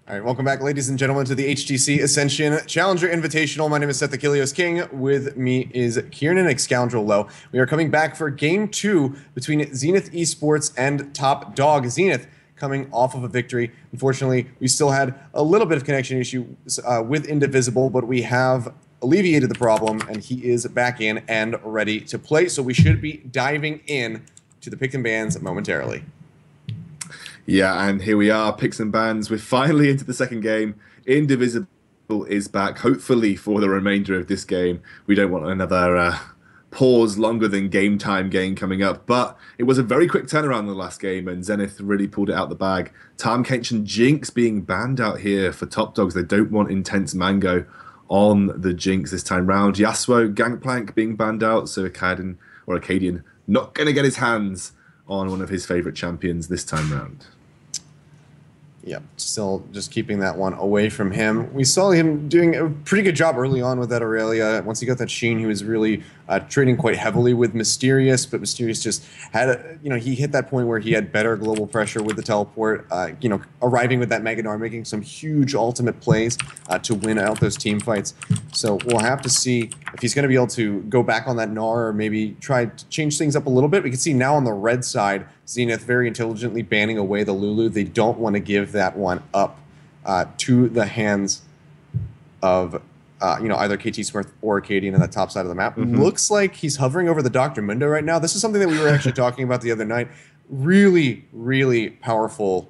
All right, welcome back, ladies and gentlemen, to the HTC Ascension Challenger Invitational. My name is Seth Achilles King. With me is Kieran Excoundrel Low. We are coming back for Game 2 between Zenith eSports and Top Dog. Zenith coming off of a victory. Unfortunately, we still had a little bit of connection issues with Indivisible, but we have alleviated the problem, and he is back in and ready to play. So we should be diving in to the picks and bans momentarily. Yeah, and here we are, picks and bans. We're finally into the second game. Indivisible is back, hopefully for the remainder of this game. We don't want another pause longer than game time game coming up. But it was a very quick turnaround in the last game, and Zenith really pulled it out the bag. Tam Kench and Jinx being banned out here for Top Dogs. They don't want Intense Mango on the Jinx this time round. Yasuo, Gangplank being banned out, so Acadian not going to get his hands on one of his favorite champions this time round. Yep, still just keeping that one away from him. We saw him doing a pretty good job early on with that Aurelia. Once he got that Sheen, he was really trading quite heavily with Mysterious, but Mysterious just had, he hit that point where he had better global pressure with the teleport, arriving with that Mega Gnar, making some huge ultimate plays to win out those team fights. So we'll have to see if he's going to be able to go back on that Gnar or maybe try to change things up a little bit. We can see now on the red side, Zenith very intelligently banning away the Lulu. They don't want to give that one up to the hands of either KT Smith or Acadian on the top side of the map. Looks like he's hovering over the Dr. Mundo right now. This is something that we were actually talking about the other night. Really, really powerful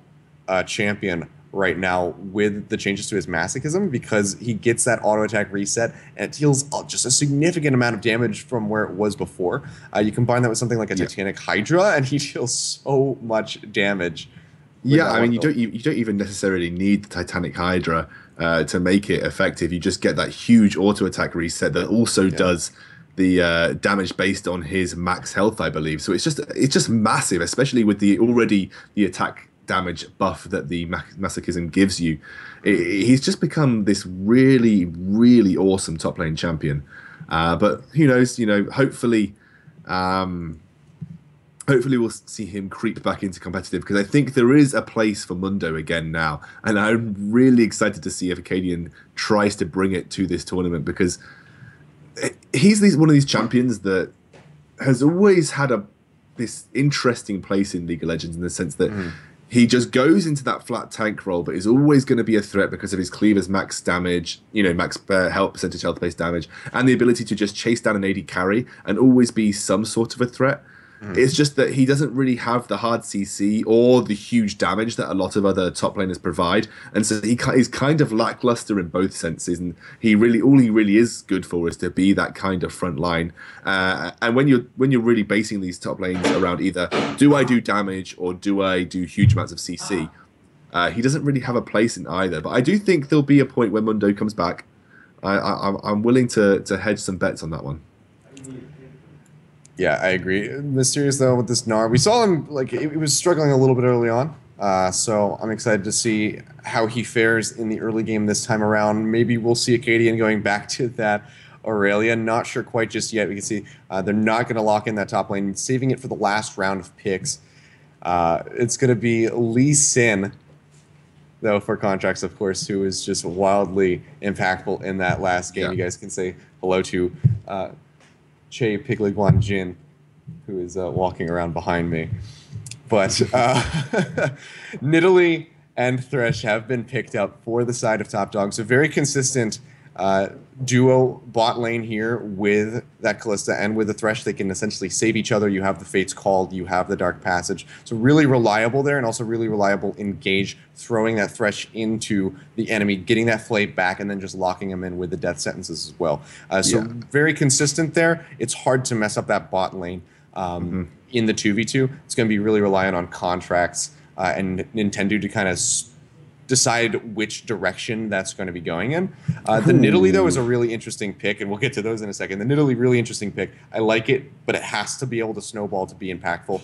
champion right now with the changes to his masochism, because he gets that auto attack reset and it deals just a significant amount of damage from where it was before. You combine that with something like a Titanic Hydra and he deals so much damage. Yeah, I mean, you don't even necessarily need the Titanic Hydra to make it effective. You just get that huge auto attack reset that also does the damage based on his max health, I believe. So it's just massive, especially with the attack damage buff that the masochism gives you. He's just become this really, really awesome top lane champion. But who knows? Hopefully we'll see him creep back into competitive, because I think there is a place for Mundo again now, and I'm really excited to see if Acadian tries to bring it to this tournament, because he's one of these champions that has always had this interesting place in League of Legends, in the sense that he just goes into that flat tank role, but is always going to be a threat because of his cleaver's max damage, max percentage health based damage, and the ability to just chase down an AD carry and always be some sort of a threat. It's just that he doesn't really have the hard CC or the huge damage that a lot of other top laners provide, and so he's kind of lackluster in both senses. And all he really is good for is to be that kind of front line. And when you're really basing these top lanes around either do I do damage or do I do huge amounts of CC, he doesn't really have a place in either. But I do think there'll be a point when Mundo comes back. I'm willing to hedge some bets on that one. Yeah, I agree. Mysterious, though, with this Gnar, we saw him, he was struggling a little bit early on. So I'm excited to see how he fares in the early game this time around. Maybe we'll see Acadian going back to that Aurelia. Not sure quite just yet. We can see they're not going to lock in that top lane, saving it for the last round of picks. It's going to be Lee Sin, though, for Contracts, of course, who is just wildly impactful in that last game. Yeah. You guys can say hello to Che Pigliguan Jin, who is walking around behind me. But Nidalee and Thresh have been picked up for the side of Top Dog. So very consistent duo bot lane here with that Kalista and with the Thresh. They can essentially save each other. You have the Fates Called, you have the Dark Passage. So really reliable there, and also really reliable engage, throwing that Thresh into the enemy, getting that Flay back, and then just locking him in with the death sentences as well. Very consistent there. It's hard to mess up that bot lane in the 2v2. It's going to be really reliant on Contracts and Nintendo to kind of decide which direction that's going to be going in. The Nidalee, though, is a really interesting pick, and we'll get to those in a second. The Nidalee, really interesting pick. I like it, but it has to be able to snowball to be impactful.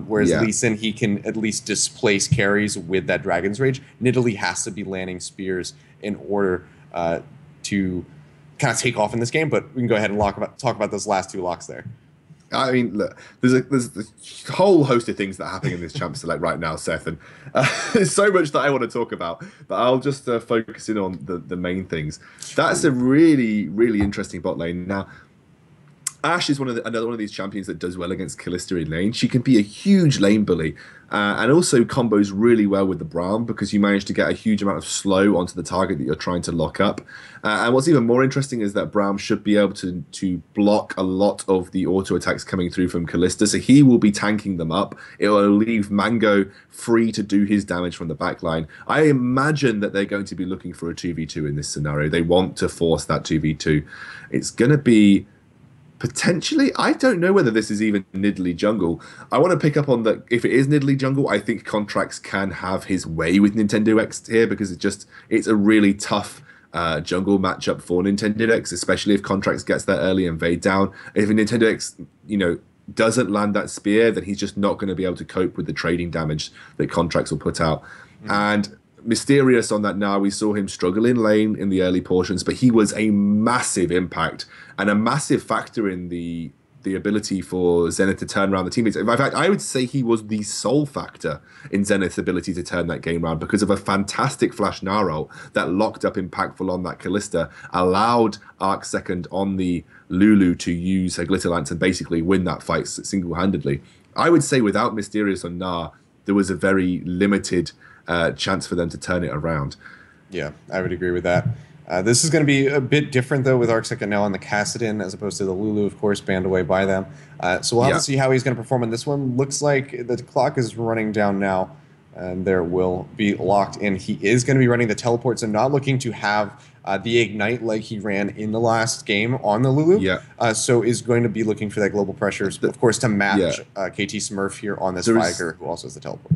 Whereas Lee Sin, he can at least displace carries with that Dragon's Rage. Nidalee has to be landing spears in order to kind of take off in this game, but we can go ahead and talk about those last two locks there. I mean, look, there's a whole host of things that are happening in this Champ Select right now, Seth, and there's so much that I want to talk about, but I'll just focus in on the main things. That's a really interesting bot lane. Now, Ashe is another one of these champions that does well against Kalista in lane. She can be a huge lane bully, and also combos really well with the Braum because you manage to get a huge amount of slow onto the target that you're trying to lock up. And what's even more interesting is that Braum should be able to block a lot of the auto attacks coming through from Kalista, so he will be tanking them up. It will leave Mango free to do his damage from the backline. I imagine that they're going to be looking for a 2v2 in this scenario. They want to force that 2v2. It's going to be potentially, I don't know whether this is even Nidalee jungle. I want to pick up on that. If it is Nidalee jungle, I think Contracts can have his way with Nintendo X here because it's a really tough jungle matchup for Nintendo X, especially if Contracts gets that early invade down. If Nintendo X, doesn't land that spear, then he's just not going to be able to cope with the trading damage that Contracts will put out. And Mysterious on that now, we saw him struggle in lane in the early portions, but he was a massive impact and a massive factor in the ability for Zenith to turn around the teammates. In fact, I would say he was the sole factor in Zenith's ability to turn that game around because of a fantastic flash Gnarl that locked up Impactful on that Kalista, allowed Arc Second on the Lulu to use her Glitter Lance and basically win that fight single-handedly. I would say without Mysterious on Gnar, there was a very limited chance for them to turn it around. Yeah, I would agree with that. This is going to be a bit different, though, with Arcsecond now on the Kassadin, as opposed to the Lulu, of course, banned away by them. So we'll have to see how he's going to perform in this one. Looks like the clock is running down now, and there will be locked in. He is going to be running the teleports and not looking to have the Ignite like he ran in the last game on the Lulu. Yeah. So is going to be looking for that global pressure, of course, to match KT Smurf here on this Viger, who also has the teleport.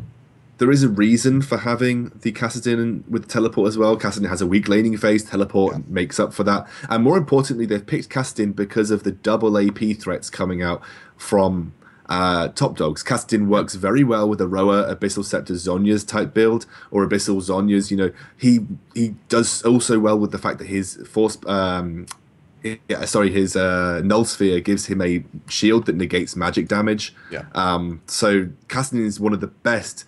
There is a reason for having the Kassadin with the teleport as well. Kassadin has a weak laning phase. Teleport makes up for that. And more importantly, they've picked Kassadin because of the double AP threats coming out from Top Dogs. Kassadin works very well with Aroa, Abyssal Scepter, Zhonya's type build, or Abyssal Zhonya's. He does also well with the fact that his force... his Null Sphere gives him a shield that negates magic damage. So Kassadin is one of the best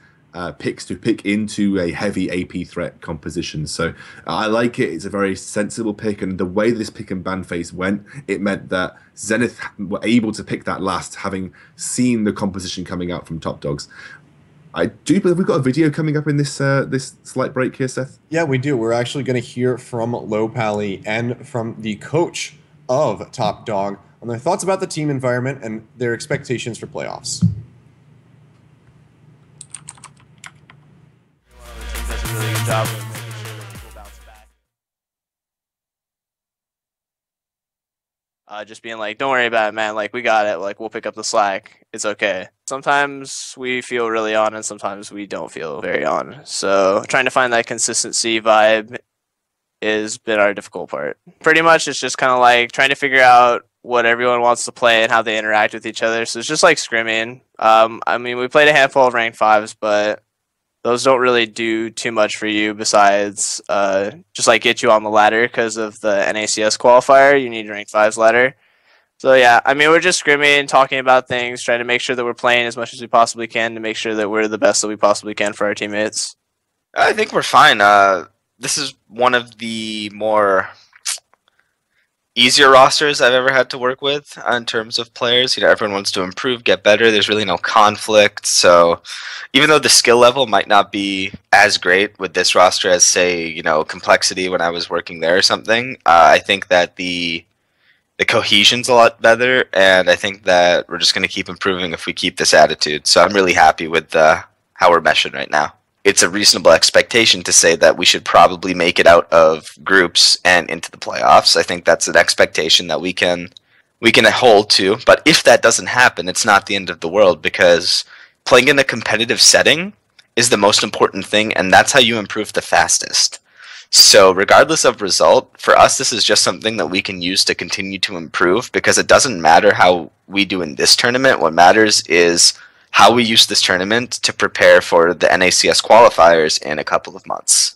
picks to pick into a heavy AP threat composition. So I like it. It's a very sensible pick, and the way this pick and ban phase went, it meant that Zenith were able to pick that last, having seen the composition coming out from Top Dogs. I do believe we've got a video coming up in this this slight break here, Seth. Yeah, we do. We're actually going to hear from Low Pally and from the coach of Top Dog on their thoughts about the team environment and their expectations for playoffs. Really good job of making sure that people bounce back. Just being like, don't worry about it, man. Like, we got it. Like, we'll pick up the slack. It's okay. Sometimes we feel really on, and sometimes we don't feel very on. So trying to find that consistency vibe has been our difficult part. Pretty much, it's just kind of like trying to figure out what everyone wants to play and how they interact with each other. So it's just like scrimming. I mean, we played a handful of ranked 5s, but those don't really do too much for you besides just like get you on the ladder because of the NACS qualifier. You need a ranked 5s ladder. So yeah, I mean, we're just scrimming, talking about things, trying to make sure that we're playing as much as we possibly can to make sure that we're the best that we possibly can for our teammates. I think we're fine. This is one of the more easier rosters I've ever had to work with in terms of players. Everyone wants to improve, get better. There's really no conflict. So even though the skill level might not be as great with this roster as, say, complexity when I was working there or something, I think that the cohesion's a lot better, and I think that we're just going to keep improving if we keep this attitude. So I'm really happy with how we're meshing right now. It's a reasonable expectation to say that we should probably make it out of groups and into the playoffs. I think that's an expectation that we can hold to. But if that doesn't happen, it's not the end of the world, because playing in a competitive setting is the most important thing, and that's how you improve the fastest. So regardless of result, for us, this is just something that we can use to continue to improve, because it doesn't matter how we do in this tournament. What matters is how we use this tournament to prepare for the NACS qualifiers in a couple of months.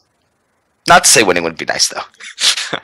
Not to say winning would be nice, though.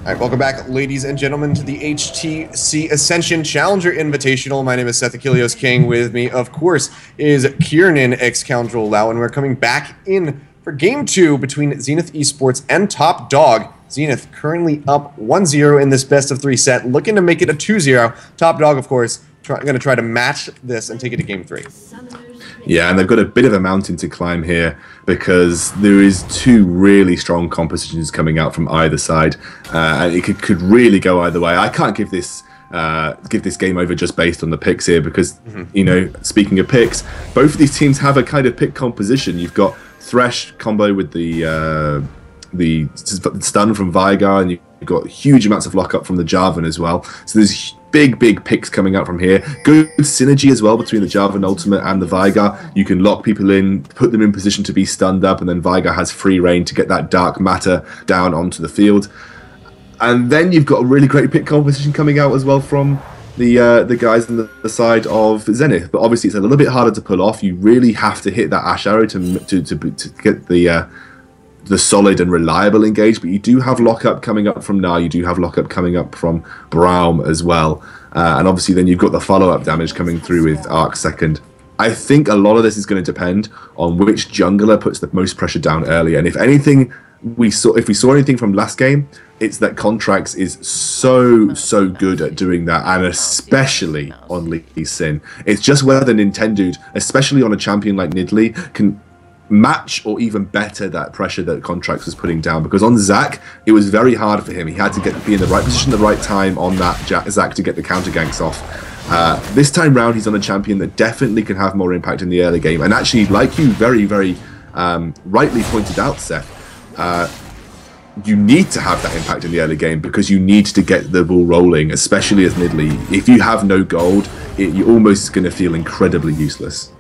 All right, welcome back, ladies and gentlemen, to the HTC Ascension Challenger Invitational. My name is Seth Achilles King. With me, of course, is Kieran X-Coundrel Lau, and we're coming back in for Game 2 between Zenith eSports and Top Dog. Zenith currently up 1-0 in this best-of-3 set, looking to make it a 2-0. Top Dog, of course, going to try to match this and take it to Game 3. Yeah, and they've got a bit of a mountain to climb here because there is two really strong compositions coming out from either side, and it could really go either way. I can't give this game over just based on the picks here because, you know, speaking of picks, both of these teams have a kind of pick composition. You've got Thresh combo with the stun from Vigar, and you've got huge amounts of lockup from the Jarvan as well. So there's big picks coming out from here. Good synergy as well between the Jarvan ultimate and the Vigar. You can lock people in, put them in position to be stunned up, and then Vigar has free reign to get that dark matter down onto the field. And then you've got a really great pick composition coming out as well from the guys on the side of Zenith. But obviously it's a little bit harder to pull off. You really have to hit that Ash Arrow to get the solid and reliable engage, but you do have lockup coming up from Gnar, you do have lockup coming up from Braum as well, and obviously then you've got the follow-up damage coming through with Arc Second. I think a lot of this is going to depend on which jungler puts the most pressure down early, and if anything, if we saw anything from last game, it's that Contracts is so good at doing that, and especially on Lee Sin. It's just whether Nintendo, especially on a champion like Nidalee, can match or even better that pressure that Contracts was putting down, because on Zac it was very hard for him. He had to be in the right position at the right time on that Zac to get the counter ganks off. This time round he's on a champion that definitely can have more impact in the early game, and actually, like you very rightly pointed out, Seth, you need to have that impact in the early game because you need to get the ball rolling, especially as Nidalee. If you have no gold, you're almost going to feel incredibly useless.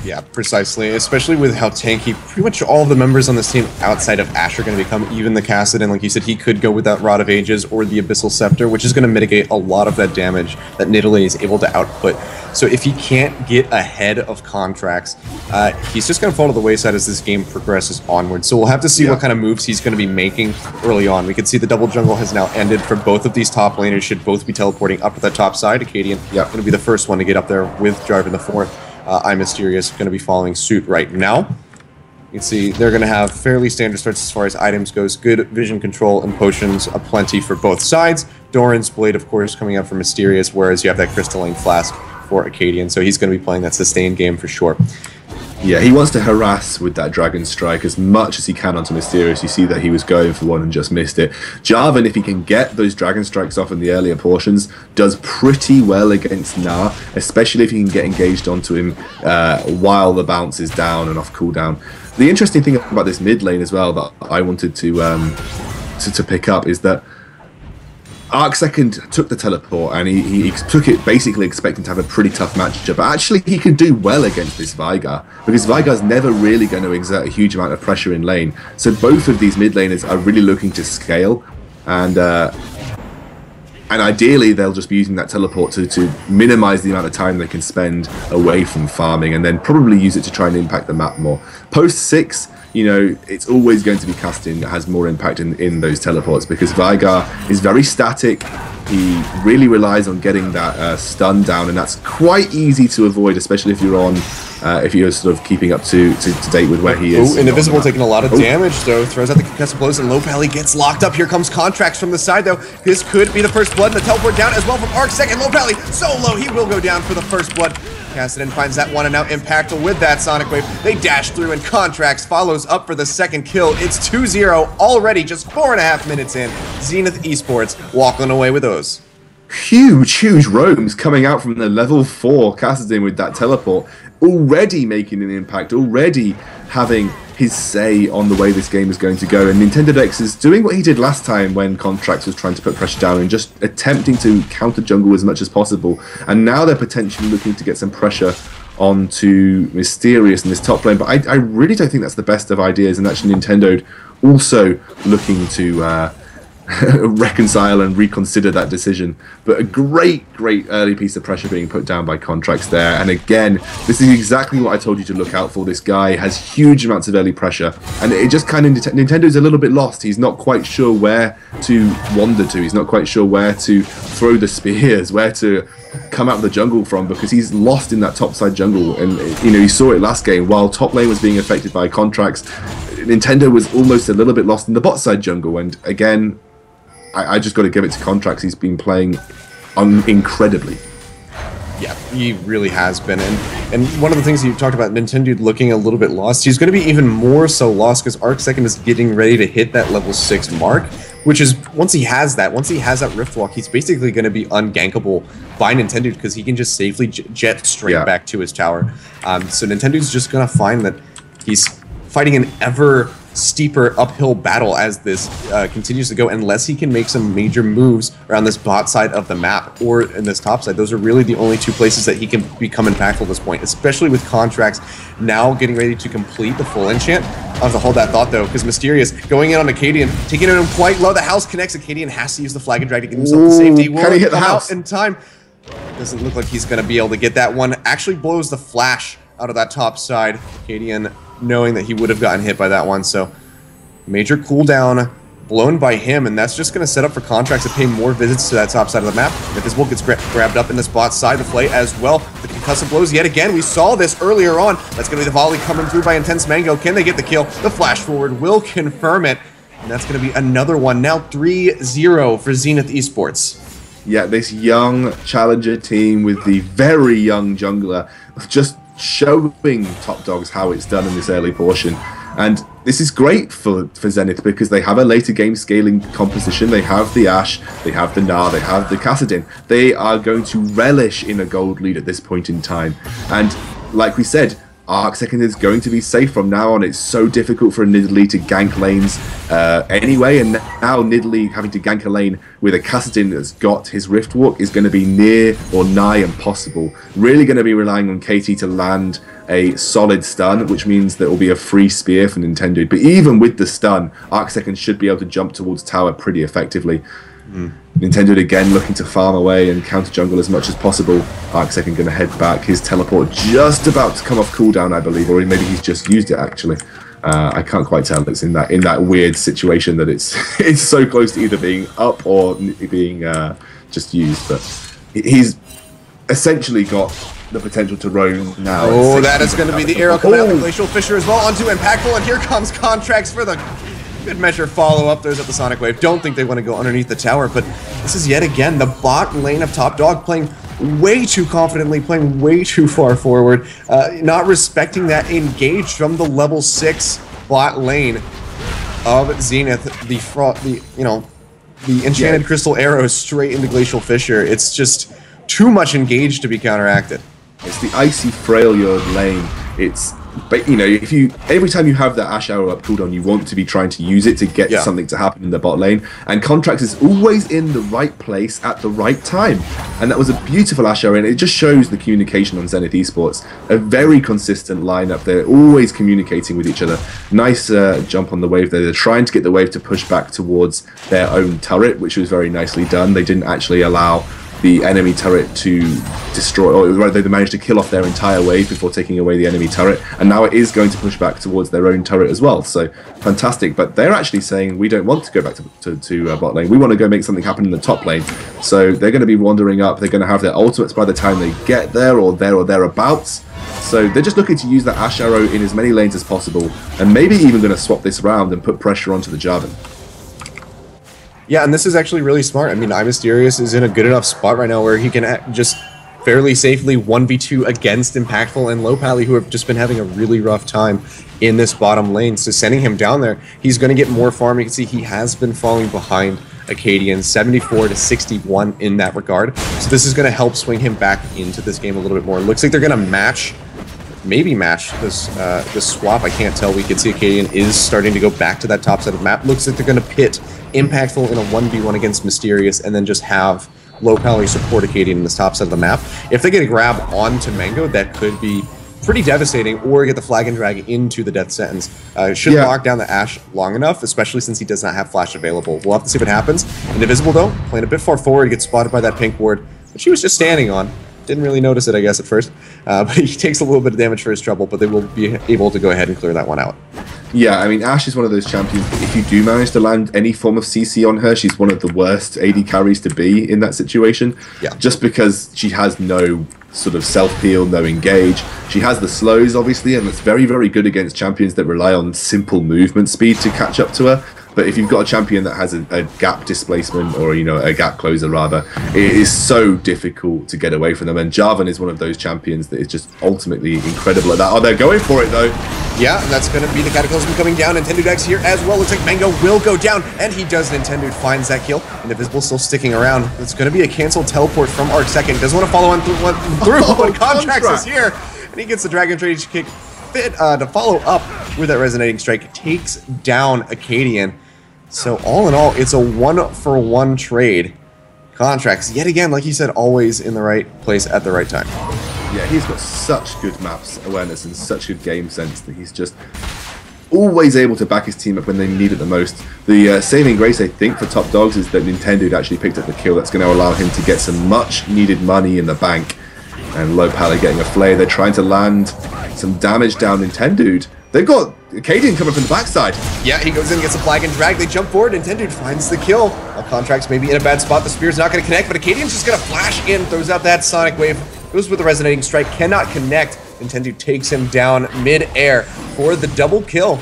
Yeah, precisely, especially with how tanky pretty much all of the members on this team outside of Ashe are going to become. Even the Kassadin, like you said, he could go with that Rod of Ages or the Abyssal Scepter, which is going to mitigate a lot of that damage that Nidalee is able to output. So if he can't get ahead of Contracts, he's just going to fall to the wayside as this game progresses onward. So we'll have to see what kind of moves he's going to be making early on. We can see the double jungle has now ended for both of these top laners, should both be teleporting up to that top side. Acadian going to be the first one to get up there with Jarvan the fourth. I'm Mysterious going to be following suit right now. You can see they're going to have fairly standard starts as far as items goes. Good vision control and potions aplenty for both sides. Doran's Blade, of course, coming out for Mysterious, whereas you have that Crystalline Flask for Acadian. So he's going to be playing that sustained game for sure. Yeah, he wants to harass with that Dragon Strike as much as he can onto Mysterious. You see that he was going for one and just missed it. Jarvan, if he can get those Dragon Strikes off in the earlier portions, does pretty well against Gnar, especially if he can get engaged onto him while the bounce is down and off cooldown. The interesting thing about this mid lane as well that I wanted to pick up is that Arc Second took the teleport and he took it basically expecting to have a pretty tough matchup, but actually he can do well against this Vigar because Vigar's never really going to exert a huge amount of pressure in lane. So both of these mid laners are really looking to scale, and ideally they'll just be using that teleport to minimize the amount of time they can spend away from farming, and then probably use it to try and impact the map more. Post 6, you know, it's always going to be casting that has more impact in those teleports because Vigar is very static. He really relies on getting that stun down, and that's quite easy to avoid, especially if you're on, if you're sort of keeping up to date with where he is. Oh, Invisible taking a lot of damage, though. Throws out the concussive blows, and Low Pally gets locked up. Here comes Contracts from the side, though. This could be the first blood, and the teleport down as well from Arc Second. Low Pally so low, he will go down for the first blood. Kassadin finds that one, and now Impactful with that Sonic Wave. They dash through, and Contracts follows up for the second kill. It's 2-0 already, just 4.5 minutes in. Zenith eSports walking away with those. Huge roams coming out from the level 4 Kassadin with that teleport, already making an impact, already having his say on the way this game is going to go. And Nintendo X is doing what he did last time when Contracts was trying to put pressure down and just attempting to counter jungle as much as possible. And now they're potentially looking to get some pressure onto Mysterious in this top lane. But I really don't think that's the best of ideas, and actually Nintendo also looking to reconcile and reconsider that decision. But a great early piece of pressure being put down by Contracts there. And again, this is exactly what I told you to look out for. This guy has huge amounts of early pressure, and it just kind of Nintendo's a little bit lost. He's not quite sure where to wander to. He's not quite sure where to throw the spears, where to come out of the jungle from, because he's lost in that topside jungle. And you know, you saw it last game. While top lane was being affected by Contracts, Nintendo was almost a little bit lost in the bot side jungle. And again, I just got to give it to Contracts. He's been playing incredibly. Yeah, he really has been. And one of the things you talked about, Nintendo looking a little bit lost, he's going to be even more so lost because Arc2nd is getting ready to hit that level 6 mark, which is, once he has that Rift Walk, he's basically going to be ungankable by Nintendo because he can just safely jet straight back to his tower. So Nintendo's just going to find that he's fighting an ever steeper uphill battle as this continues to go, unless he can make some major moves around this bot side of the map or in this top side. Those are really the only two places that he can become impactful at this point, especially with Contracts now getting ready to complete the full enchant. I'll have to hold that thought though, because Mysterious going in on Acadian, taking him quite low. The house connects. Acadian has to use the flag and drag to get himself to safety. Can he hit the house in time? Doesn't look like he's going to be able to get that one. Actually blows the flash out of that top side. Acadian knowing that he would have gotten hit by that one, so major cooldown blown by him, and that's just going to set up for Contracts to pay more visits to that top side of the map. Invisible gets grabbed up in this bot side of the play as well. The concussive blows yet again. We saw this earlier on. That's going to be the volley coming through by Intense Mango. Can they get the kill? The flash forward will confirm it, and that's going to be another one. Now 3-0 for Zenith eSports. Yeah, this young challenger team with the very young jungler just showing top dogs how it's done in this early portion. And this is great for Zenith because they have a later game scaling composition. They have the Ashe, they have the Gnar, they have the Kassadin. They are going to relish in a gold lead at this point in time. And like we said, Arc2nd is going to be safe from now on. It's so difficult for a Nidalee to gank lanes anyway, and now Nidalee having to gank a lane with a Kassadin that's got his Rift Walk is going to be near or nigh impossible. Really going to be relying on KT to land a solid stun, which means that it will be a free spear for Nintendo. But even with the stun, Arc2nd should be able to jump towards tower pretty effectively. Nintendo again looking to farm away and counter jungle as much as possible. Arc2nd going to head back. His teleport just about to come off cooldown, I believe, or maybe he's just used it actually. I can't quite tell. It's in that weird situation that it's so close to either being up or being just used. But he's essentially got the potential to roam now. Oh, that is going to be the arrow coming out. The Glacial Fissure as well onto Impactful, and here comes Contracts for the good measure follow-up. There's at the Sonic Wave. Don't think they want to go underneath the tower, but this is yet again the bot lane of Top Dog playing way too confidently, playing way too far forward, not respecting that engage from the level 6 bot lane of Zenith. The enchanted crystal arrows straight into Glacial Fissure. It's just too much engage to be counteracted. It's the icy Freljord lane. But you know, every time you have that Ashe arrow up cooldown, you want to be trying to use it to get something to happen in the bot lane. And Contracts is always in the right place at the right time. And that was a beautiful Ashe arrow, and it just shows the communication on Zenith eSports. A very consistent lineup. They're always communicating with each other. Nice jump on the wave there. They're trying to get the wave to push back towards their own turret, which was very nicely done. They didn't actually allow the enemy turret to destroy, or rather they managed to kill off their entire wave before taking away the enemy turret, and now it is going to push back towards their own turret as well. So fantastic. But they're actually saying we don't want to go back to bot lane. We want to go make something happen in the top lane. So they're going to be wandering up. They're going to have their ultimates by the time they get there, or thereabouts. So they're just looking to use that Ashe arrow in as many lanes as possible, and maybe even going to swap this round and put pressure onto the Jarvan. Yeah, and this is actually really smart. I mean, iMysterious is in a good enough spot right now where he can just fairly safely 1v2 against Impactful and Low Pally, who have just been having a really rough time in this bottom lane. So sending him down there, he's going to get more farm. You can see he has been falling behind Acadian, 74 to 61 in that regard. So this is going to help swing him back into this game a little bit more. It looks like they're going to maybe match this swap. I can't tell. We can see Acadian is starting to go back to that top side of the map. Looks like they're going to pit Impactful in a 1v1 against Mysterious, and then just have Low Pally support Acadian in this top side of the map. If they get a grab onto Mango, that could be pretty devastating, or get the flag and drag into the death sentence. Shouldn't lock down the Ashe long enough, especially since he does not have flash available. We'll have to see what happens. Indivisible, though, playing a bit far forward, gets spotted by that pink ward, which he was just standing on. Didn't really notice it, I guess, at first. But he takes a little bit of damage for his trouble, but they will be able to go ahead and clear that one out. Yeah, I mean, Ashe is one of those champions that if you do manage to land any form of CC on her, she's one of the worst AD carries to be in that situation. Yeah. Just because she has no sort of self-heal, no engage. She has the slows, obviously, and it's very, very good against champions that rely on simple movement speed to catch up to her. But if you've got a champion that has a gap displacement, or, you know, a gap closer rather, it is so difficult to get away from them. And Jarvan is one of those champions that is just ultimately incredible at that. Oh, they're going for it though. Yeah, and that's going to be the Cataclysm coming down. Nintendo X here as well. Looks like Mango will go down, and he does. Nintendo finds that kill. Indivisible still sticking around. It's going to be a canceled teleport from Arc Second. Doesn't want to follow on through, but Contracts is here, and he gets the Dragon Rage kick fit to follow up with that Resonating Strike. Takes down Acadian. So all in all, it's a 1-for-1 trade. Contracts, yet again, like you said, always in the right place at the right time. Yeah, he's got such good maps awareness and such good game sense that he's just always able to back his team up when they need it the most. The saving grace, I think, for Top Dogs is that Nintendo had actually picked up the kill that's going to allow him to get some much needed money in the bank. And Low Pally getting a flare. They're trying to land some damage down Nintendo. They've got Acadian coming from the backside. Yeah, he goes in, gets a flag and drag. They jump forward. Nintendo finds the kill. Contracts maybe in a bad spot. The spear's not going to connect, but Acadian's just going to flash in, throws out that Sonic Wave. Goes with the Resonating Strike, cannot connect. Nintendo takes him down mid-air for the double kill.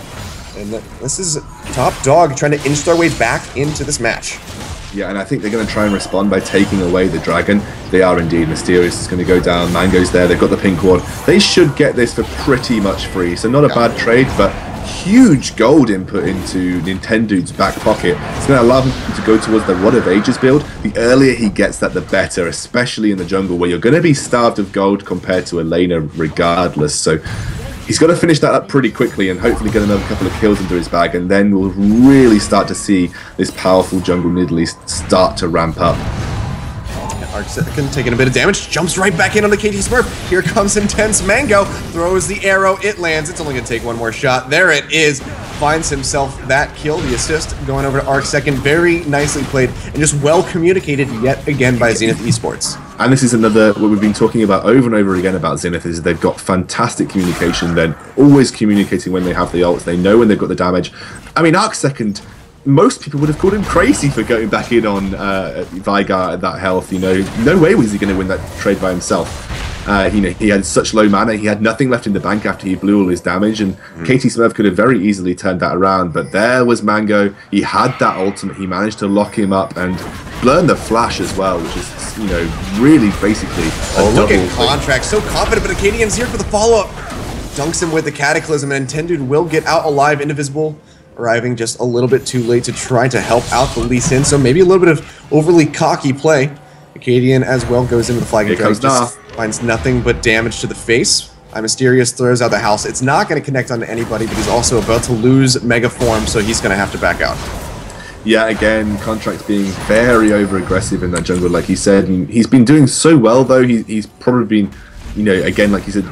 And this is Top Dog trying to inch their way back into this match. Yeah, and I think they're going to try and respond by taking away the dragon. They are indeed. Mysterious is going to go down. Mango's there. They've got the pink ward. They should get this for pretty much free. So not a bad trade, but huge gold input into Nintendo's back pocket. It's going to allow him to go towards the Rod of Ages build. The earlier he gets that, the better, especially in the jungle where you're going to be starved of gold compared to a laner regardless. So he's got to finish that up pretty quickly and hopefully get another couple of kills into his bag, and then we'll really start to see this powerful jungle Nidalee start to ramp up. Arc Second taking a bit of damage, jumps right back in on the KT Smurf. Here comes Intense Mango, throws the arrow, it lands. It's only going to take one more shot. There it is. Finds himself that kill, the assist going over to Arc Second. Very nicely played and just well communicated yet again by Zenith eSports. And this is another, what we've been talking about over and over again about Zenith, is they've got fantastic communication. They're always communicating when they have the ults. They know when they've got the damage. I mean, Arc Second, most people would have called him crazy for going back in on Veigar at that health. You know, no way was he going to win that trade by himself. You know, he had such low mana, he had nothing left in the bank after he blew all his damage, and KT Smurf could have very easily turned that around, but there was Mango. He had that ultimate, he managed to lock him up and learn the flash as well, which is, you know, really basically look at Contract, so confident, but Acadian's here for the follow-up. Dunks him with the Cataclysm, and Intended will get out alive. Indivisible arriving just a little bit too late to try to help out the Lee Sin, so maybe a little bit of overly cocky play. Acadian as well goes into the flag and drag, just finds nothing but damage to the face. Mysterious throws out the house. It's not going to connect onto anybody, but he's also about to lose Mega Form, so he's going to have to back out. Yeah, again, Contract's being very over-aggressive in that jungle, like he said. And he's been doing so well, though. He's probably been, you know, again, like you said,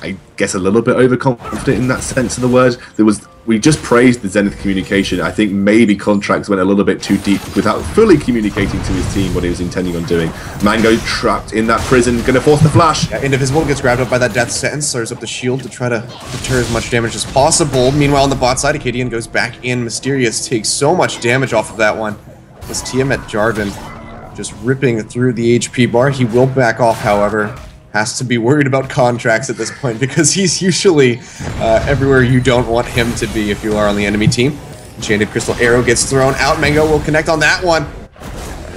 I guess a little bit overconfident in that sense of the word. We just praised the Zenith communication. I think maybe Contracts went a little bit too deep without fully communicating to his team what he was intending on doing. Mango trapped in that prison, gonna force the flash. Yeah, Indivisible gets grabbed up by that death sentence, stirs up the shield to try to deter as much damage as possible. Meanwhile, on the bot side, Acadian goes back in. Mysterious takes so much damage off of that one. This Tiamat Jarvan just ripping through the HP bar. He will back off, however. Has to be worried about Contracts at this point because he's usually everywhere you don't want him to be if you are on the enemy team. Enchanted Crystal Arrow gets thrown out. Mango will connect on that one.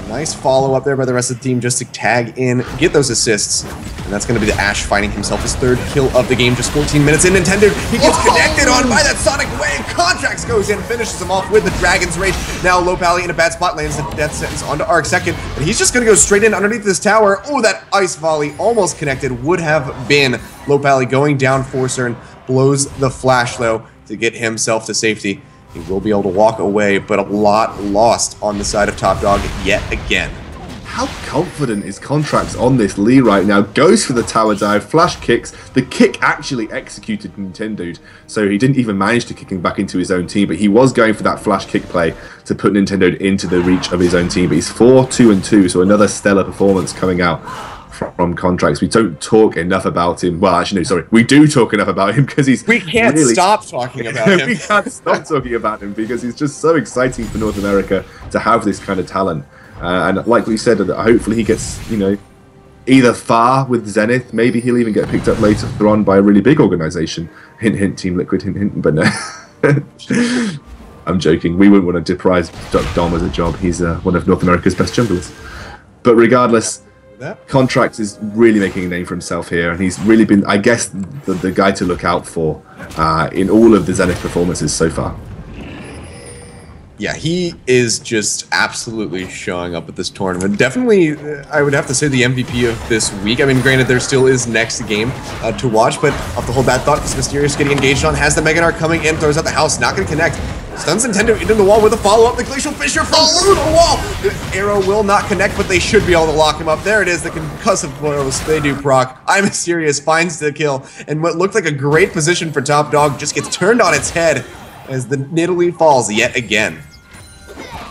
Nice follow-up there by the rest of the team just to tag in, get those assists. And that's going to be the Ashe finding himself his third kill of the game. Just 14 minutes in. Nintendo, he gets connected on by that Sonic Wave. Contracts goes in, finishes him off with the Dragon's Rage. Now Low Pally in a bad spot, lands the death sentence onto Arc Second. And he's just going to go straight in underneath this tower. Oh, that Ice Volley almost connected. Would have been Low Pally going down for CERN. Blows the flash, though, to get himself to safety. He will be able to walk away, but a lot lost on the side of Top Dog yet again. How confident is Contracts on this Lee right now? Goes for the tower dive, flash kicks. The kick actually executed Nintendo'd, so he didn't even manage to kick him back into his own team, but he was going for that flash kick play to put Nintendo into the reach of his own team. But he's 4-2-2, so another stellar performance coming out from Contracts. We don't talk enough about him. Well, actually, no, sorry. We do talk enough about him because he's... We can't stop talking about him. We can't stop talking about him because he's just so exciting for North America to have this kind of talent. And like we said, hopefully he gets, you know, either far with Zenith. Maybe he'll even get picked up later on by a really big organization. Hint, hint, Team Liquid, hint, hint. But no. I'm joking. We wouldn't want to deprive Dom of a job. He's one of North America's best junglers. But regardless... Contracts is really making a name for himself here, and he's really been, I guess, the guy to look out for in all of the Zenith performances so far. Yeah, he is just absolutely showing up at this tournament. Definitely, I would have to say the MVP of this week. I mean, granted, there still is next game to watch, but off the whole bad thought, this Mysterious getting engaged on, has the Mega Narc coming in, throws out the house, not going to connect. Stuns Nintendo into the wall with a follow-up. The Glacial Fissure falls through the wall. The arrow will not connect, but they should be able to lock him up. There it is, the concussive blows. They do proc. I'm Mysterious finds the kill, and what looked like a great position for Top Dog just gets turned on its head as the Nidalee falls yet again.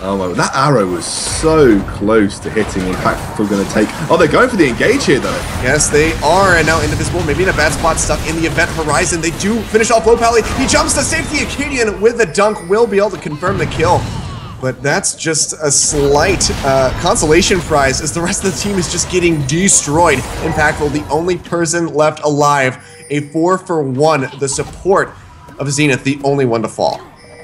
Oh my, that arrow was so close to hitting. Impactful going to take... Oh, they're going for the engage here, though. Yes, they are, and now Invisible, maybe in a bad spot, stuck in the event horizon. They do finish off Low Pally. He jumps to safety. Acadian with the dunk will be able to confirm the kill. But that's just a slight consolation prize as the rest of the team is just getting destroyed. Impactful, the only person left alive. A 4-for-1, the support of Zenith, the only one to fall.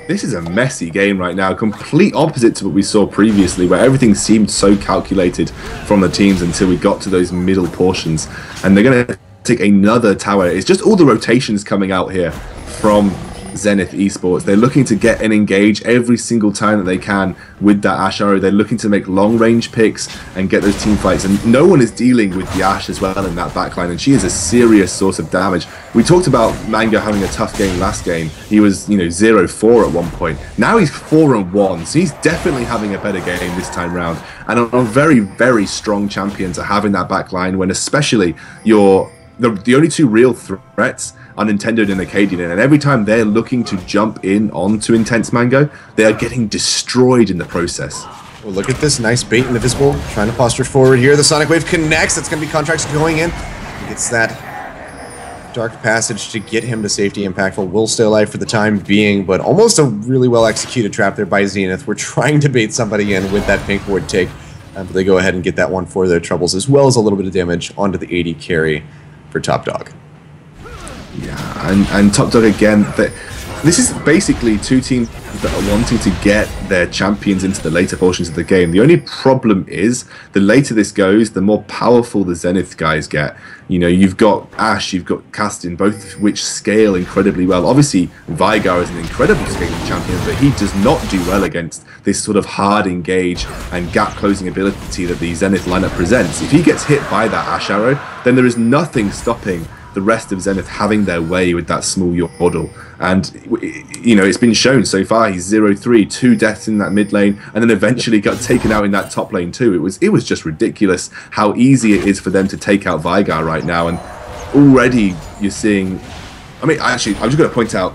This is a messy game right now, complete opposite to what we saw previously, where everything seemed so calculated from the teams until we got to those middle portions. And they're going to take another tower. It's just all the rotations coming out here from Zenith eSports. They're looking to get and engage every single time that they can with that Ashe arrow. They're looking to make long range picks and get those team fights, and no one is dealing with the Ashe as well in that backline, and she is a serious source of damage. We talked about Mango having a tough game last game. He was, you know, 0-4 at one point. Now he's 4-1, so he's definitely having a better game this time round, and a very, very strong champion to have in that backline when especially you're the only two real threats are Nintendo and Acadian, and every time they're looking to jump in onto Intense Mango, they are getting destroyed in the process. Well, look at this nice bait and Invisible trying to posture forward here. The Sonic Wave connects. It's going to be Contracts going in. He gets that Dark Passage to get him to safety. Impactful will stay alive for the time being, but almost a really well executed trap there by Zenith. We're trying to bait somebody in with that pink ward take, but they go ahead and get that one for their troubles, as well as a little bit of damage onto the 80 carry for Top Dog. Yeah, and Top Dog again. This is basically two teams that are wanting to get their champions into the later portions of the game. The only problem is, the later this goes, the more powerful the Zenith guys get. You know, you've got Ashe, you've got Castin, both of which scale incredibly well. Obviously, Vigar is an incredible scaling champion, but he does not do well against this sort of hard engage and gap closing ability that the Zenith lineup presents. If he gets hit by that Ashe arrow, then there is nothing stopping the rest of Zenith having their way with that small yordle. And, you know, it's been shown so far, he's 0-3, 2 deaths in that mid lane, and then eventually got taken out in that top lane too. It was just ridiculous how easy it is for them to take out Vigar right now, and already you're seeing... I mean, actually, I'm just going to point out,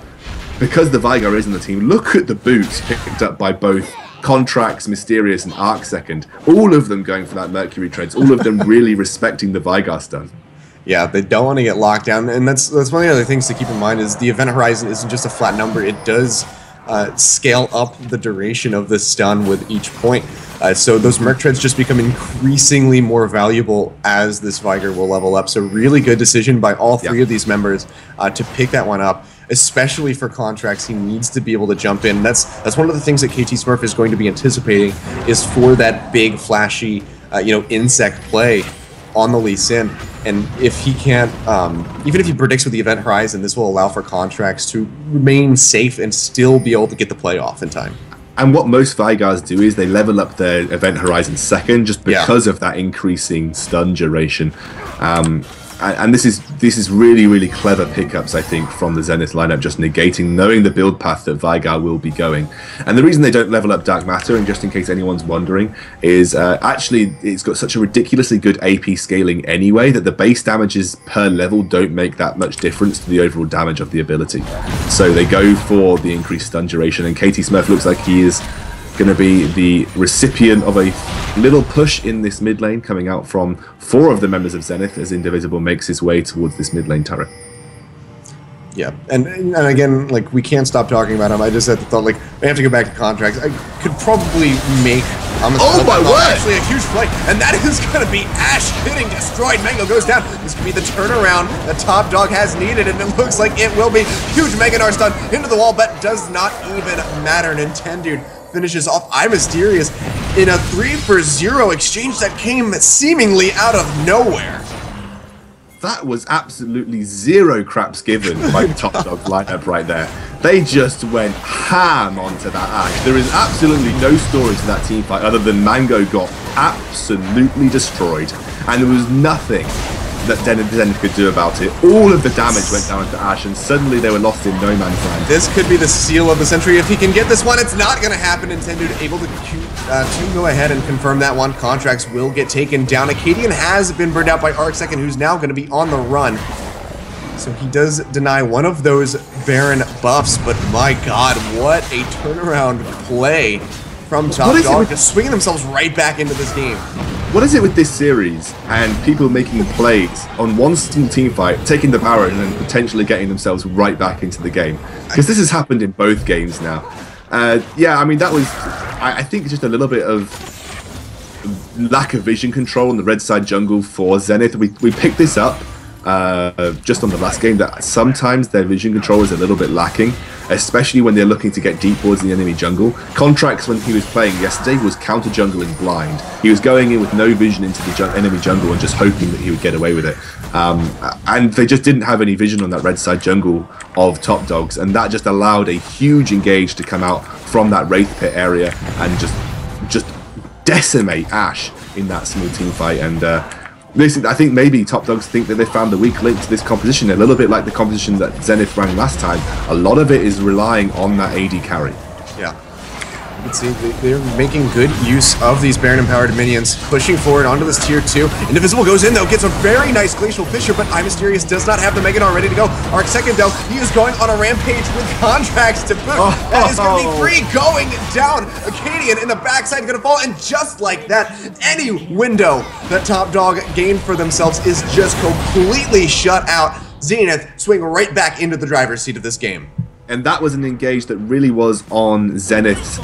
because the Vigar is in the team, look at the boots picked up by both Contracts, Mysterious, and Arc Second. All of them going for that Mercury Treads, all of them really respecting the Vigar stun. Yeah, they don't want to get locked down, and that's one of the other things to keep in mind is the event horizon isn't just a flat number. It does scale up the duration of the stun with each point. So those Merc Treads just become increasingly more valuable as this Vigar will level up. So really good decision by all three of these members to pick that one up, especially for Contracts. He needs to be able to jump in. That's one of the things that KT Smurf is going to be anticipating, is for that big, flashy, insect play on the Lee Sin. And if he can't, even if he predicts with the event horizon, this will allow for Contracts to remain safe and still be able to get the play off in time. And what most Vigars do is they level up their event horizon second, just because of that increasing stun duration. And and this is really clever pickups, I think, from the Zenith lineup, just negating, knowing the build path that Vygar will be going. And the reason they don't level up Dark Matter, and just in case anyone's wondering, is actually it's got such a ridiculously good AP scaling anyway that the base damages per level don't make that much difference to the overall damage of the ability. So they go for the increased stun duration, and KT Smurf looks like he is going to be the recipient of a little push in this mid lane, coming out from 4 of the members of Zenith as Indivisible makes his way towards this mid lane turret. Yeah, and again, like, we can't stop talking about him. I just had the thought, like, I have to go back to contracts. I could probably make oh my word! Actually a huge play, and that is going to be Ash getting destroyed. Mango goes down. This could be the turnaround that Top Dog has needed, and it looks like it will be. Huge Meganar stun into the wall, but does not even matter. Nintendude finishes off iMysterious in a 3-for-0 exchange that came seemingly out of nowhere. That was absolutely zero craps given by the Top Dog lineup right there. They just went ham onto that Ash. There is absolutely no story to that team fight other than Mango got absolutely destroyed, and there was nothing that Zenith could do about it. All of the damage went down to Ash, and suddenly they were lost in no man's land. This could be the seal of the century if he can get this one. It's not going to happen. Nintendude able to go ahead and confirm that one. Contracts will get taken down. Acadian has been burned out by Arcsecond, who's now going to be on the run. So he does deny one of those Baron buffs, but my god, what a turnaround play from Top Dog, just swinging themselves right back into this game. What is it with this series and people making plays on one single team fight, taking the Baron and potentially getting themselves right back into the game? Because this has happened in both games now. Yeah, I mean, that was, I think, just a little bit of lack of vision control on the red side jungle for Zenith. We picked this up just on the last game, that sometimes their vision control is a little bit lacking, especially when they're looking to get deep towards the enemy jungle. Contracts, when he was playing yesterday, was counter jungling blind. He was going in with no vision into the enemy jungle and just hoping that he would get away with it. And they just didn't have any vision on that red side jungle of Top Dogs, and that just allowed a huge engage to come out from that Wraith Pit area and just decimate Ash in that small team fight. And I think maybe Top Dogs think that they found the weak link to this composition, a little bit like the composition that Zenith ran last time. A lot of it is relying on that AD carry. Yeah. You can see they're making good use of these Baron-empowered minions, pushing forward onto this tier 2. Indivisible goes in, though, gets a very nice Glacial Fissure, but iMysterious does not have the Meganar ready to go. Arcsecond, though, he is going on a rampage with contracts to boot. That is going to be 3 going down. Acadian in the backside going to fall, and just like that, any window that Top Dog gained for themselves is just completely shut out. Zenith swing right back into the driver's seat of this game. And that was an engage that really was on Zenith's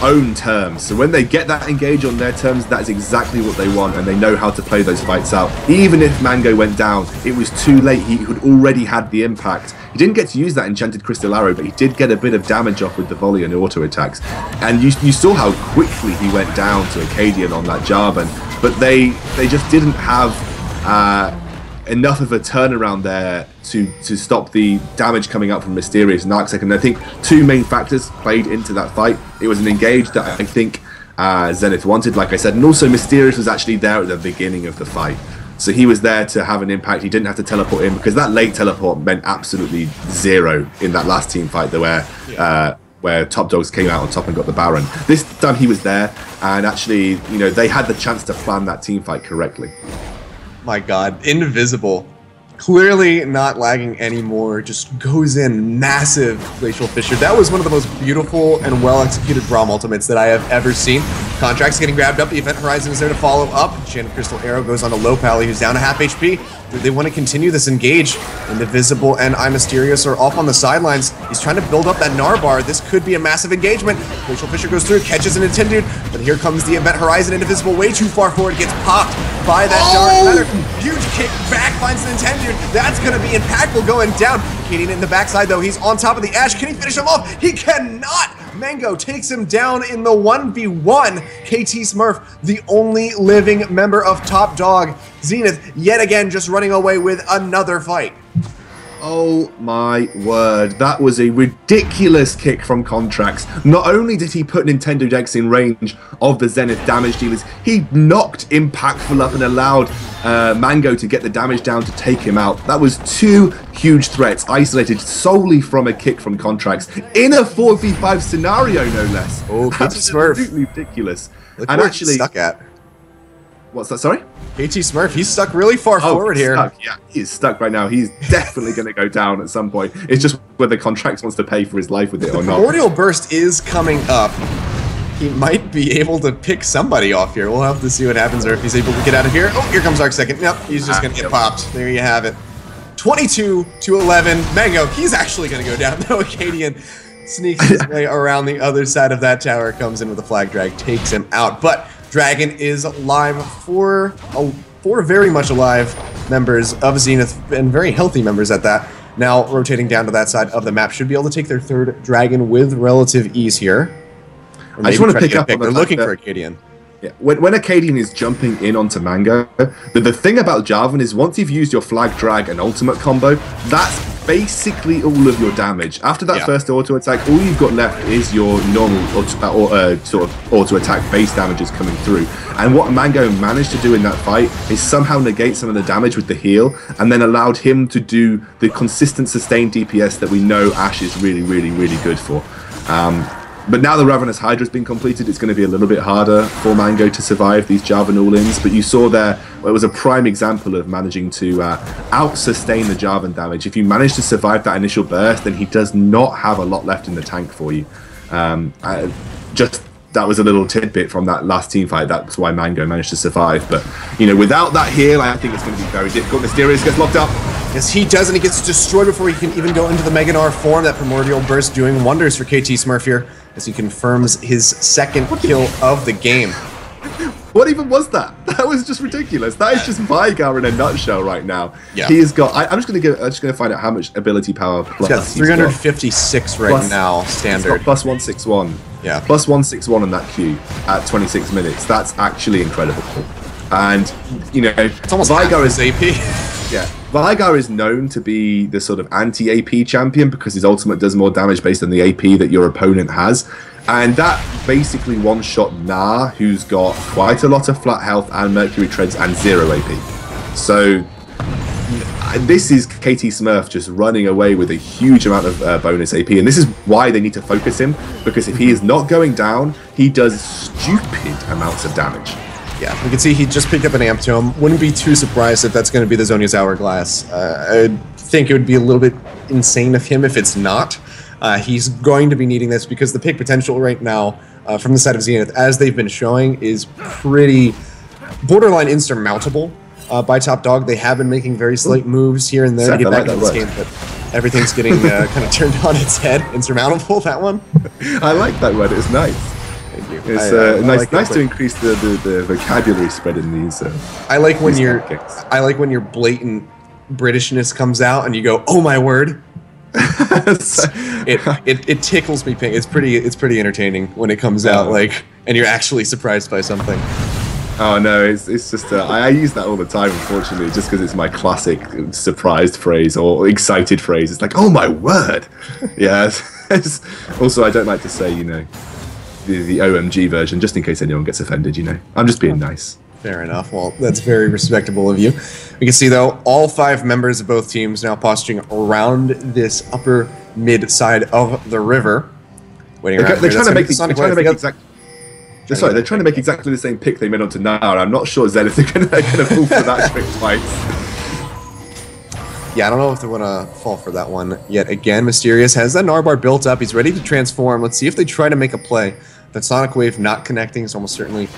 own terms. So when they get that engage on their terms, that's exactly what they want, and they know how to play those fights out. Even if Mango went down, it was too late. He had already had the impact. He didn't get to use that Enchanted Crystal Arrow, but he did get a bit of damage off with the volley and auto attacks. And you saw how quickly he went down to Acadian on that Jarvan, but they just didn't have enough of a turnaround there to stop the damage coming out from Mysterious and Arcsecond. And I think 2 main factors played into that fight. It was an engage that I think Zenith wanted, like I said, and also Mysterious was actually there at the beginning of the fight. So he was there to have an impact. He didn't have to teleport in, because that late teleport meant absolutely zero in that last team fight where Top Dogs came out on top and got the Baron. This time he was there, and actually, you know, they had the chance to plan that team fight correctly. My god, Indivisible, clearly not lagging anymore, just goes in massive Glacial Fissure. That was one of the most beautiful and well-executed Braum ultimates that I have ever seen. Contracts getting grabbed up, the Event Horizon is there to follow up. Enchanted Crystal Arrow goes on to Low Pally, who's down to half HP. Do they want to continue this engage? Indivisible and iMysterious are off on the sidelines. He's trying to build up that Narbar. This could be a massive engagement. Glacial Fissure goes through, catches an Nintendude, but here comes the Event Horizon. Indivisible way too far forward, gets popped by that Dark Matter. Huge kick back, finds the Nintendude. That's going to be impactful going down. Acadian in the backside, though. He's on top of the Ash. Can he finish him off? He cannot! Mango takes him down in the 1v1. KT Smurf, the only living member of Top Dog. Zenith, yet again, just running away with another fight. Oh my word, that was a ridiculous kick from Contracts. Not only did he put Nintendo decks in range of the Zenith damage dealers, he knocked Impactful up and allowed Mango to get the damage down to take him out. That was 2 huge threats isolated solely from a kick from Contracts in a 4v5 scenario, no less. Oh, that's absolutely ridiculous. Look and where actually, he's stuck at. What's that, sorry? KT Smurf, he's stuck really far forward here. Stuck. Yeah, he's stuck right now. He's definitely going to go down at some point. It's just whether Contracts wants to pay for his life with it or not. Primordial Burst is coming up. He might be able to pick somebody off here. We'll have to see what happens or if he's able to get out of here. Oh, here comes Arc Second. Nope, he's just going to get popped. There you have it. 22-11. Mango, he's actually going to go down though. Acadian sneaks his way around the other side of that tower, comes in with a flag drag, takes him out. But Dragon is alive. Four very much alive members of Zenith, and very healthy members at that. Now rotating down to that side of the map. Should be able to take their 3rd Dragon with relative ease here. I just want to pick up on They're looking for Acadian. Yeah, when Acadian is jumping in onto Mango, the thing about Jarvan is once you've used your flag drag and ultimate combo, that's basically all of your damage. After that first auto attack, all you've got left is your normal sort of auto attack base damages coming through. And what Mango managed to do in that fight is somehow negate some of the damage with the heal, and then allowed him to do the consistent sustained DPS that we know Ashe is really, really, really good for. But now the Ravenous Hydra has been completed, it's going to be a little bit harder for Mango to survive these Jarvan all-ins. But you saw there, it was a prime example of managing to out-sustain the Jarvan damage. If you manage to survive that initial burst, then he does not have a lot left in the tank for you. That was a little tidbit from that last team fight. That's why Mango managed to survive. But, you know, without that heal, I think it's going to be very difficult. Mysterious gets locked up. Yes, he does, and he gets destroyed before he can even go into the Meganar form. That Primordial Burst doing wonders for KT Smurf here, as he confirms his 2nd kill of the game. What even was that? That was just ridiculous. That is just Vigar in a nutshell right now. Yeah. He has got. I'm just gonna find out how much ability power plus. He's got 356 right now, standard. He's got plus 161. Yeah. Plus 161 on that Q at 26 minutes. That's actually incredible. And you know, it's almost Vigar is AP. Yeah, Vigar is known to be the sort of anti-AP champion because his ultimate does more damage based on the AP that your opponent has. And that basically one-shot Nah, who's got quite a lot of flat health and Mercury Treads and 0 AP. So this is KT Smurf just running away with a huge amount of bonus AP. And this is why they need to focus him, because if he is not going down, he does stupid amounts of damage. Yeah, we can see he just picked up an Amp Tome. Wouldn't be too surprised if that's going to be the Zhonya's Hourglass. I think it would be a little bit insane of him if it's not. He's going to be needing this because the pick potential right now from the side of Zenith, as they've been showing, is pretty borderline insurmountable by Top Dog. They have been making very slight moves here and there to get back into this game, but everything's getting kind of turned on its head. Insurmountable, that one? I like that word. It's nice. Thank you. It's nice to increase the vocabulary spread in these. I like when your blatant Britishness comes out and you go, "Oh my word!" it tickles me pink. It's pretty entertaining when it comes out, like, and you're actually surprised by something. Oh no, it's just I use that all the time, unfortunately, just because it's my classic surprised phrase or excited phrase. It's like, "Oh my word!" Yeah. Also, I don't like to say, you know, the OMG version, just in case anyone gets offended, you know. I'm just being nice. Fair enough. Well, that's very respectable of you. We can see, though, all 5 members of both teams now posturing around this upper mid side of the river. They're trying to make exactly the same pick they made onto now, and I'm not sure Zenith are going to fall for that trick twice. Yeah, I don't know if they want to fall for that one yet again. Mysterious has that Narbar built up. He's ready to transform. Let's see if they try to make a play. That Sonic Wave not connecting is almost certainly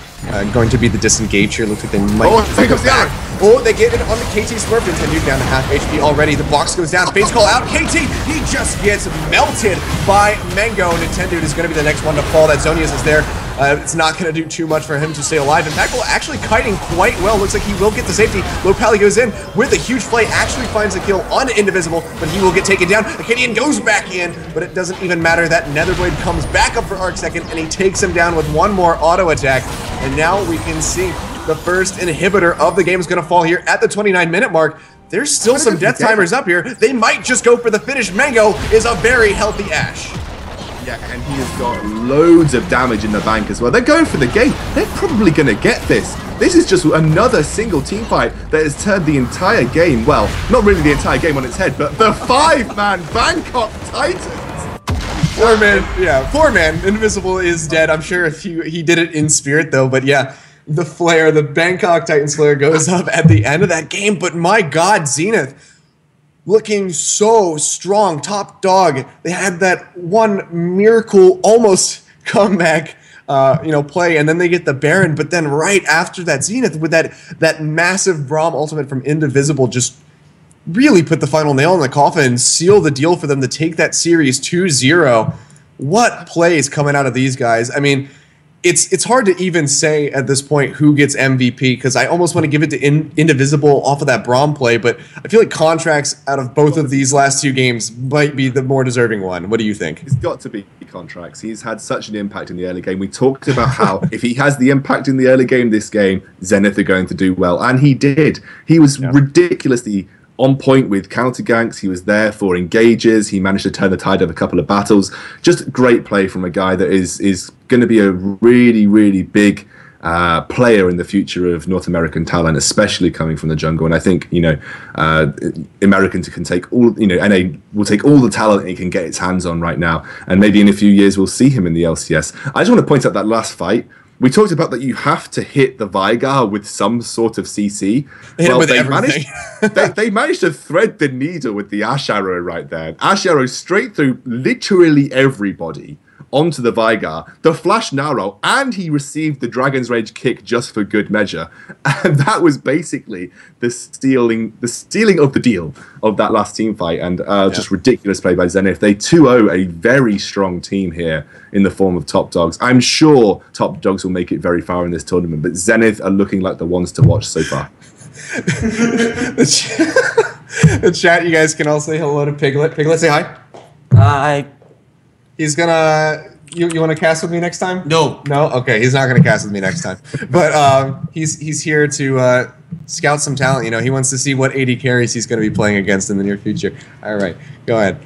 going to be the disengage here. Looks like they might pick up back. Oh, they get it on the KT Smurf. Nintendo down to half HP already. The box goes down. Base call out. KT, he just gets melted by Mango. Nintendo is going to be the next one to fall. That Zhonya's is there. It's not going to do too much for him to stay alive. Impactful actually kiting quite well. Looks like he will get the safety. Low Pally goes in with a huge play. Actually finds the kill on Indivisible, but he will get taken down. Acadian goes back in, but it doesn't even matter. That Netherblade comes back up for Arc Second, and he takes him down with one more auto attack. And now we can see the first inhibitor of the game is going to fall here at the 29-minute mark. There's still some death timers up here. They might just go for the finish. Mango is a very healthy Ashe. Yeah, and he has got loads of damage in the bank as well. They're going for the game. They're probably going to get this. This is just another single team fight that has turned the entire game, well, not really the entire game on its head, but the 5-man Bangkok Titans. 4-man, yeah, 4-man. Invisible is dead. I'm sure if he did it in spirit, though. But yeah, the flare, the Bangkok Titans flare goes up at the end of that game. But my God, Zenith looking so strong, top dog. They had that one miracle almost comeback play, and then they get the Baron. But then right after that, Zenith with that massive Braum ultimate from Indivisible just really put the final nail in the coffin and seal the deal for them to take that series 2-0. What plays coming out of these guys? I mean, it's hard to even say at this point who gets MVP, because I almost want to give it to Indivisible off of that Braum play, but I feel like Contracts out of both of these last two games might be the more deserving one. What do you think? It's got to be Contracts. He's had such an impact in the early game. We talked about how if he has the impact in the early game this game, Zenith are going to do well, and he did. He was ridiculously on point with counter ganks. He was there for engages. He managed to turn the tide of a couple of battles. Just great play from a guy that is going to be a really, really big player in the future of North American talent, especially coming from the jungle. And I think, Americans can take all, NA will take all the talent he can get its hands on right now. And maybe in a few years we'll see him in the LCS. I just want to point out that last fight. We talked about that you have to hit the Vigar with some sort of CC. They managed to thread the needle with the Ashe Arrow right there. Ashe Arrow straight through literally everybody onto the Vigar, the Flash Narrow, and he received the Dragon's Rage kick just for good measure. And that was basically the stealing of the deal of that last team fight. And just ridiculous play by Zenith. They 2-0 a very strong team here in the form of Top Dogs. I'm sure Top Dogs will make it very far in this tournament, but Zenith are looking like the ones to watch so far. The chat, you guys can all say hello to Piglet. Piglet, say hi. Hi. He's gonna. You want to cast with me next time? No. No. Okay, he's not gonna cast with me next time. But he's here to scout some talent. He wants to see what 80 carries he's going to be playing against in the near future. All right, go ahead.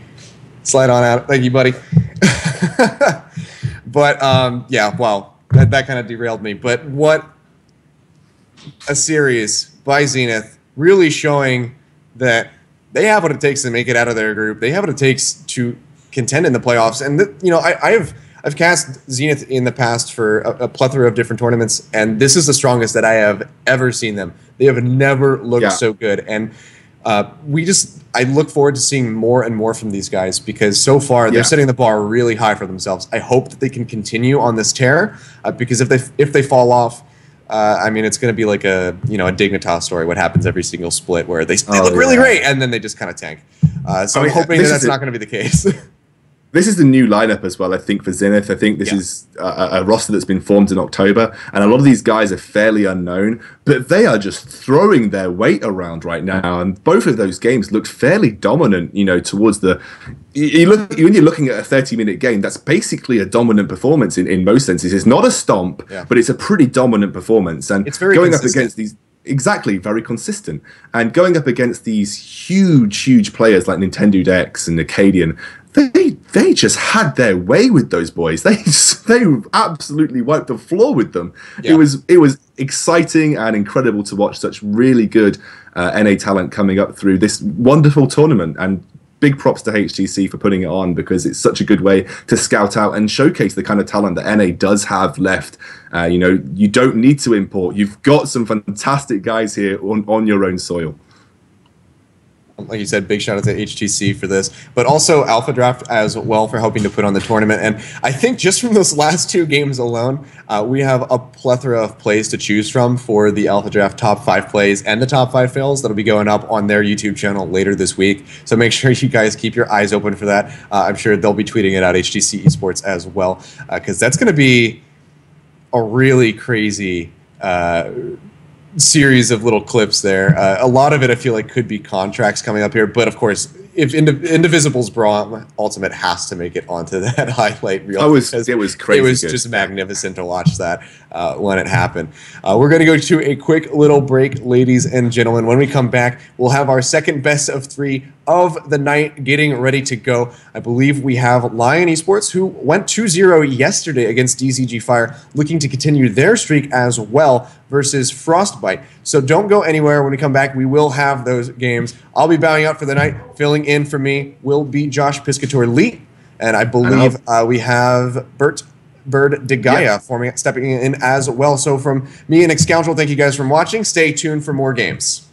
Slide on out. Thank you, buddy. But yeah, wow, that kind of derailed me. But what a series by Zenith, really showing that they have what it takes to make it out of their group. They have what it takes to contend in the playoffs. And I've cast Zenith in the past for a plethora of different tournaments, and this is the strongest that I have ever seen them. They have never looked so good, and I look forward to seeing more and more from these guys, because so far they're setting the bar really high for themselves. I hope that they can continue on this tear, because if they fall off, I mean, it's going to be like a Dignitas story. What happens every single split where they look really great and then they just kind of tank. So I'm hoping that's not going to be the case. This is the new lineup as well, I think, for Zenith. I think this is a roster that's been formed in October, and a lot of these guys are fairly unknown, but they are just throwing their weight around right now, and both of those games looked fairly dominant, towards the... when you're looking at a 30-minute game, that's basically a dominant performance in most senses. It's not a stomp, but it's a pretty dominant performance. And it's very going consistent. up against these... Exactly, very consistent. And going up against these huge players like Nintendo Dex and Acadian, they just had their way with those boys. They absolutely wiped the floor with them. Yeah. It was exciting and incredible to watch such really good NA talent coming up through this wonderful tournament. And big props to HTC for putting it on, because it's such a good way to scout out and showcase the kind of talent that NA does have left. You don't need to import. You've got some fantastic guys here on your own soil. Like you said, big shout out to HTC for this, but also AlphaDraft as well for helping to put on the tournament. And I think just from those last two games alone, we have a plethora of plays to choose from for the AlphaDraft top 5 plays and the top 5 fails that'll be going up on their YouTube channel later this week. So make sure you guys keep your eyes open for that. I'm sure they'll be tweeting it out, HTC Esports as well, because that's going to be a really crazy series of little clips there. A lot of it I feel like could be contracts coming up here, but of course if Indivisible's Braum Ultimate has to make it onto that highlight reel. It was crazy. It was good. just magnificent to watch that when it happened. We're going to go to a quick little break, ladies and gentlemen. When we come back, we'll have our second best of 3 of the night getting ready to go. I believe we have Lion Esports, who went 2-0 yesterday against DCG Fire, looking to continue their streak as well versus Frostbite. So don't go anywhere. When we come back, we will have those games. I'll be bowing out for the night. Filling in for me will be Josh Piscator Lee, and I believe we have Bird DeGaia stepping in as well. So from me and Excountrel, thank you guys for watching. Stay tuned for more games.